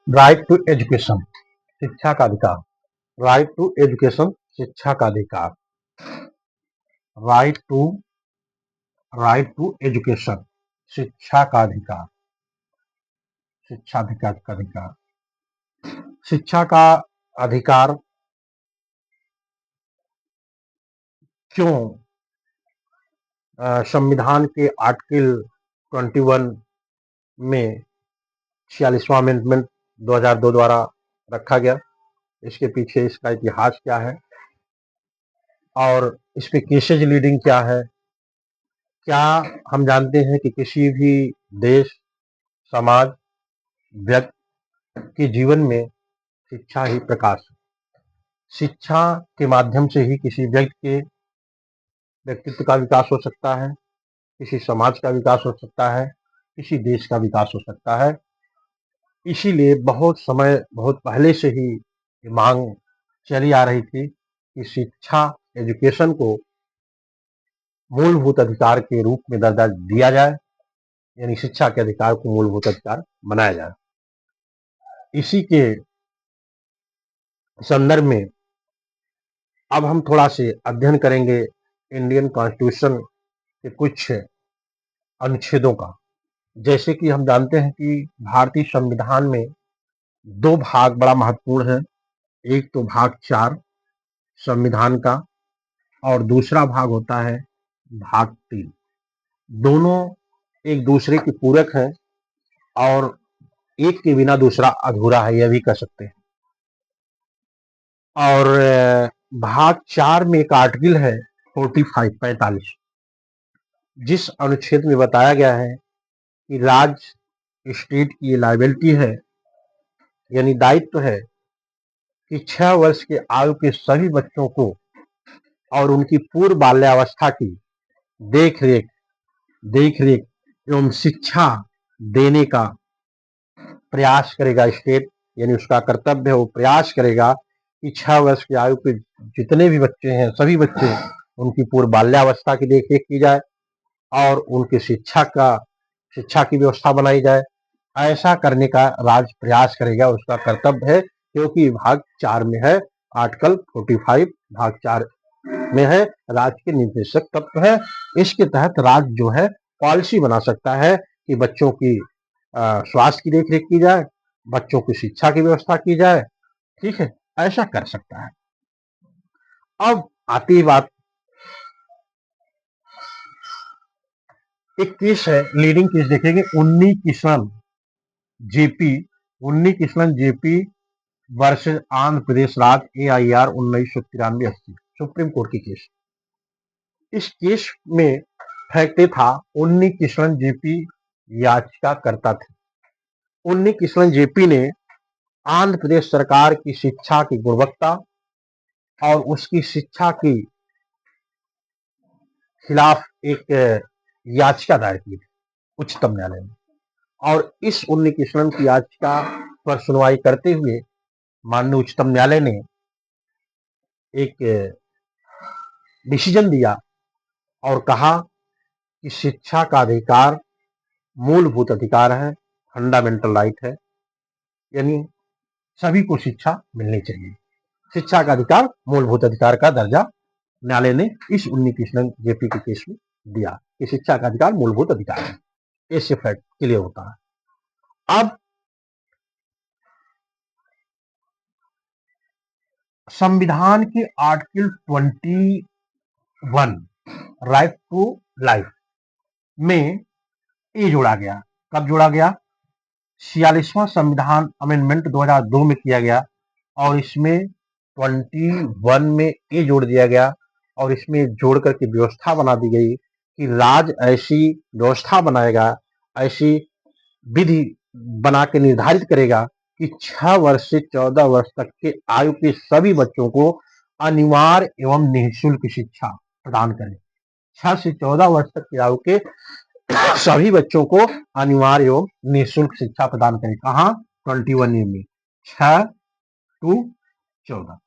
Right to education, शिक्षा का अधिकार। राइट टू एजुकेशन, शिक्षा का अधिकार। राइट टू एजुकेशन, शिक्षा का अधिकार। शिक्षा का अधिकार। शिक्षा का अधिकार क्यों संविधान के आर्टिकल 21 में 46वां अमेंडमेंट 2002 द्वारा रखा गया, इसके पीछे इसका इतिहास क्या है और इस पे केसेज लीडिंग क्या है। क्या हम जानते हैं कि किसी भी देश, समाज, व्यक्ति के जीवन में शिक्षा ही प्रकाश है। शिक्षा के माध्यम से ही किसी व्यक्ति के व्यक्तित्व का विकास हो सकता है, किसी समाज का विकास हो सकता है, किसी देश का विकास हो सकता है। इसीलिए बहुत पहले से ही ये मांग चली आ रही थी कि शिक्षा, एजुकेशन को मूलभूत अधिकार के रूप में दर्जा दिया जाए, यानी शिक्षा के अधिकार को मूलभूत अधिकार बनाया जाए। इसी के संदर्भ में अब हम थोड़ा से अध्ययन करेंगे इंडियन कॉन्स्टिट्यूशन के कुछ अनुच्छेदों का। जैसे कि हम जानते हैं कि भारतीय संविधान में दो भाग बड़ा महत्वपूर्ण है। एक तो भाग 4 संविधान का और दूसरा भाग होता है भाग 3। दोनों एक दूसरे के पूरक हैं और एक के बिना दूसरा अधूरा है, यह भी कह सकते हैं। और भाग 4 में एक आर्टिकल है 45 जिस अनुच्छेद में बताया गया है कि राज्य, स्टेट की ये लायबिलिटी है, यानी दायित्व है कि 6 वर्ष के आयु के सभी बच्चों को और उनकी पूर्व बाल्यावस्था की देख रेख एवं शिक्षा देने का प्रयास करेगा स्टेट, यानी उसका कर्तव्य है, वो प्रयास करेगा कि 6 वर्ष की आयु के जितने भी बच्चे हैं, सभी बच्चे, उनकी पूर्व बाल्यावस्था की देख रेख की जाए और उनकी शिक्षा की व्यवस्था बनाई जाए। ऐसा करने का राज्य प्रयास करेगा, उसका कर्तव्य है, क्योंकि भाग 4 में है, आर्टिकल 45 भाग 4 में है, राज्य के निर्देशक तत्व है। इसके तहत राज्य जो है पॉलिसी बना सकता है कि बच्चों की स्वास्थ्य की देखरेख की जाए, बच्चों की शिक्षा की व्यवस्था की जाए। ठीक है, ऐसा कर सकता है। अब आती बात, एक केस है, लीडिंग केस देखेंगे, उन्नी कृष्णन जेपी वर्सेस आंध्र प्रदेश राज्य AIR 1993-80 सुप्रीम कोर्ट की केस। इस केस में फैक्ट था, उन्नी कृष्णन जेपी याचिका करता थे। उन्नी कृष्णन जेपी ने आंध्र प्रदेश सरकार की शिक्षा की गुणवत्ता और उसकी शिक्षा के खिलाफ एक याचिका दायर की थी उच्चतम न्यायालय में। और इस उन्नी कृष्णन की याचिका पर सुनवाई करते हुए माननीय उच्चतम न्यायालय ने एक डिसीजन दिया और कहा कि शिक्षा का अधिकार मूलभूत अधिकार है, फंडामेंटल राइट है, यानी सभी को शिक्षा मिलनी चाहिए। शिक्षा का अधिकार मूलभूत अधिकार का दर्जा न्यायालय ने इस उन्नी कृष्णन जेपी के केस में दिया कि शिक्षा का अधिकार मूलभूत अधिकार है। इससे फैक्ट क्लियर होता है। अब संविधान के आर्टिकल 21 राइट टू लाइफ में ये जोड़ा गया। कब जोड़ा गया? 46वां संविधान अमेंडमेंट 2002 में किया गया और इसमें 21 में ये जोड़ दिया गया और इसमें जोड़ करके व्यवस्था बना दी गई कि राज्य ऐसी व्यवस्था बनाएगा, ऐसी विधि बना के निर्धारित करेगा कि 6 वर्ष से 14 वर्ष तक के आयु के सभी बच्चों को अनिवार्य एवं निःशुल्क शिक्षा प्रदान करें। 6 से 14 वर्ष तक की आयु के सभी बच्चों को अनिवार्य एवं निःशुल्क शिक्षा प्रदान करें। कहाँ? 21 में 6 टू 14,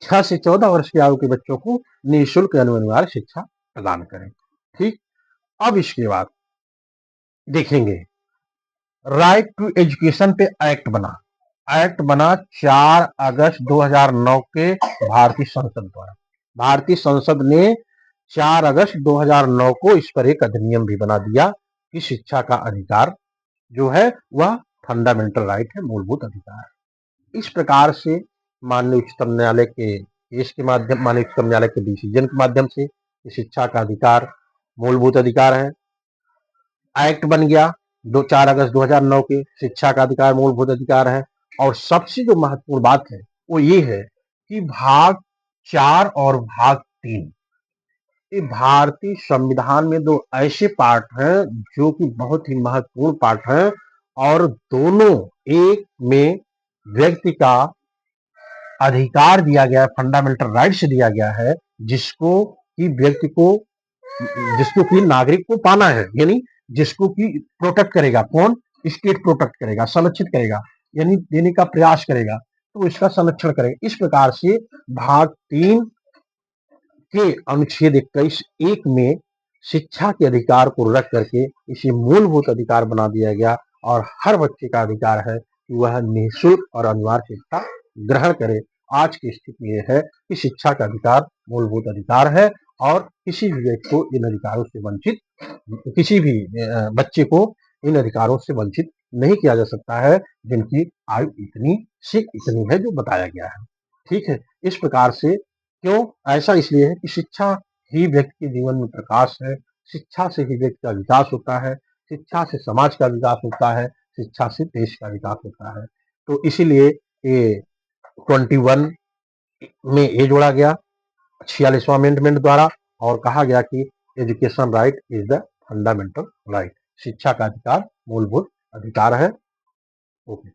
6 से 14 वर्ष की आयु के बच्चों को निःशुल्क अनिवार्य शिक्षा प्रदान करें। ठीक, अब इसके बाद देखेंगे राइट टू एजुकेशन पे एक्ट बना। एक्ट बना 4 अगस्त 2009 के भारतीय संसद द्वारा। भारतीय संसद ने 4 अगस्त 2009 को इस पर एक अधिनियम भी बना दिया कि शिक्षा का अधिकार जो है वह फंडामेंटल राइट है, मूलभूत अधिकार है। इस प्रकार से माननीय उच्चतम न्यायालय के केस के माध्यम, माननीय उच्चतम न्यायालय के डिसीजन के माध्यम से शिक्षा का अधिकार मूलभूत अधिकार है। एक्ट बन गया 4 अगस्त 2009 के, शिक्षा का अधिकार मूलभूत अधिकार है। और सबसे जो महत्वपूर्ण बात है वो ये है कि भाग 4 और भाग 3 ये भारतीय संविधान में दो ऐसे पार्ट हैं जो कि बहुत ही महत्वपूर्ण पार्ट हैं, और दोनों एक में व्यक्ति का अधिकार दिया गया है, फंडामेंटल राइट्स दिया गया है, जिसको कि व्यक्ति को, जिसको कि नागरिक को पाना है, यानी जिसको कि प्रोटेक्ट करेगा कौन, स्टेट प्रोटेक्ट करेगा, संरक्षित करेगा, यानी देने का प्रयास करेगा, तो इसका संरक्षण करेगा। इस प्रकार से भाग 3 के अनुच्छेद 21(1) में शिक्षा के अधिकार को रख करके इसे मूलभूत अधिकार बना दिया गया, और हर बच्चे का अधिकार है कि वह निःशुल्क और अनिवार्य शिक्षा ग्रहण करे। आज की स्थिति यह है कि शिक्षा का अधिकार मूलभूत अधिकार है, और किसी भी व्यक्ति को इन अधिकारों से वंचित, किसी भी बच्चे को इन अधिकारों से वंचित नहीं किया जा सकता है, जिनकी आयु इतनी से इतनी है जो बताया गया है। ठीक है, इस प्रकार से क्यों ऐसा, इसलिए है कि शिक्षा ही व्यक्ति के जीवन में प्रकाश है। शिक्षा से ही व्यक्ति का विकास होता है, शिक्षा से समाज का विकास होता है, शिक्षा से देश का विकास होता है। तो इसीलिए ये 21 में ये जोड़ा गया 46वां अमेंडमेंट द्वारा, और कहा गया कि education right is the fundamental right, शिक्षा का अधिकार मूलभूत अधिकार है। ओके।